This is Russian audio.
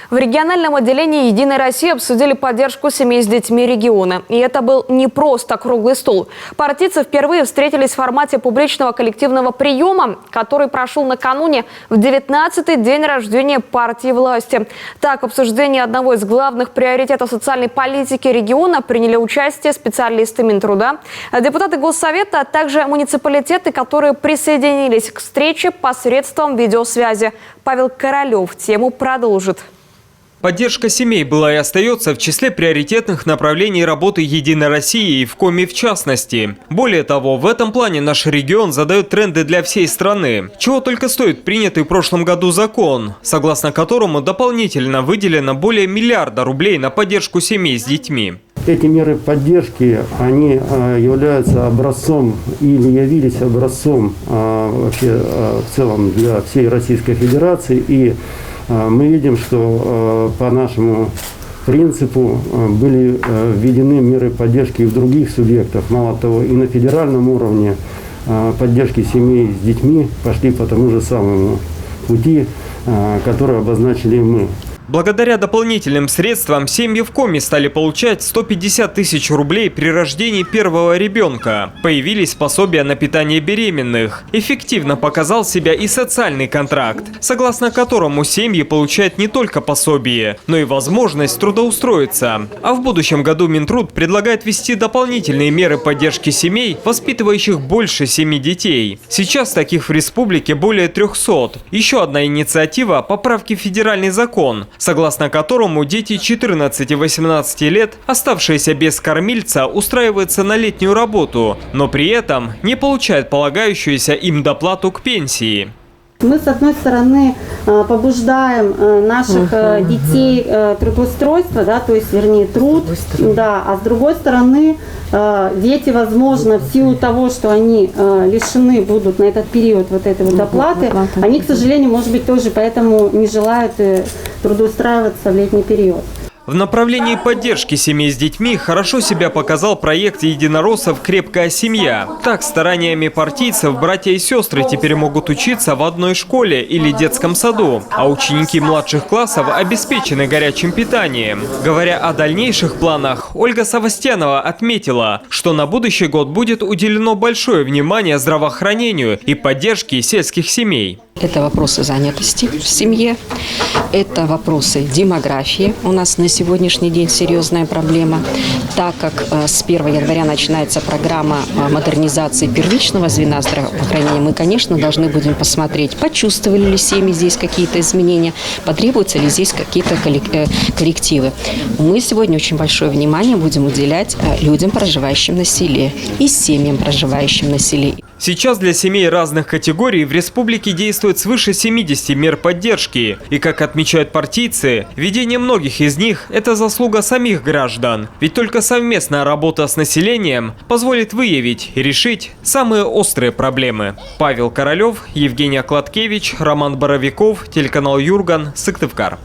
В региональном отделении «Единой России» обсудили поддержку семей с детьми региона. И это был не просто круглый стол. Партийцы впервые встретились в формате публичного коллективного приема, который прошел накануне в 19-й день рождения партии власти. Так, в обсуждении одного из главных приоритетов социальной политики региона приняли участие специалисты Минтруда, депутаты Госсовета, а также муниципалитеты, которые присоединились к встрече посредством видеосвязи. Павел Королев тему продолжит. Поддержка семей была и остается в числе приоритетных направлений работы «Единой России» и в Коми в частности. Более того, в этом плане наш регион задает тренды для всей страны. Чего только стоит принятый в прошлом году закон, согласно которому дополнительно выделено более миллиарда рублей на поддержку семей с детьми. Эти меры поддержки, они являются образцом или явились образцом вообще в целом для всей Российской Федерации. И мы видим, что по нашему принципу были введены меры поддержки и в других субъектах. Мало того, и на федеральном уровне поддержки семей с детьми пошли по тому же самому пути, который обозначили мы. Благодаря дополнительным средствам семьи в Коми стали получать 150 тысяч рублей при рождении первого ребенка. Появились пособия на питание беременных. Эффективно показал себя и социальный контракт, согласно которому семьи получают не только пособие, но и возможность трудоустроиться. А в будущем году Минтруд предлагает ввести дополнительные меры поддержки семей, воспитывающих больше 7 детей. Сейчас таких в республике более 300. Еще одна инициатива – поправки в федеральный закон, согласно которому дети 14 и 18 лет, оставшиеся без кормильца, устраиваются на летнюю работу, но при этом не получают полагающуюся им доплату к пенсии. Мы, с одной стороны, побуждаем наших детей трудоустройства, да, то есть, вернее, труд, да, а с другой стороны, дети, возможно, в силу того, что они лишены будут на этот период вот этой вот доплаты, они, к сожалению, может быть, тоже поэтому не желают трудоустраиваться в летний период. В направлении поддержки семей с детьми хорошо себя показал проект единороссов «Крепкая семья». Так, стараниями партийцев братья и сестры теперь могут учиться в одной школе или детском саду, а ученики младших классов обеспечены горячим питанием. Говоря о дальнейших планах, Ольга Савастьянова отметила, что на будущий год будет уделено большое внимание здравоохранению и поддержке сельских семей. Это вопросы занятости в семье, это вопросы демографии. У нас на сегодняшний день серьезная проблема, так как с 1 января начинается программа модернизации первичного звена здравоохранения. Мы, конечно, должны будем посмотреть, почувствовали ли семьи здесь какие-то изменения, потребуются ли здесь какие-то коррективы. Мы сегодня очень большое внимание будем уделять людям, проживающим на селе, и семьям, проживающим на селе. Сейчас для семей разных категорий в республике действует свыше 70 мер поддержки. И, как отмечают партийцы, введение многих из них – это заслуга самих граждан. Ведь только совместная работа с населением позволит выявить и решить самые острые проблемы. Павел Королев, Евгений Окладкевич, Роман Боровиков, телеканал Юрган, Сыктывкар.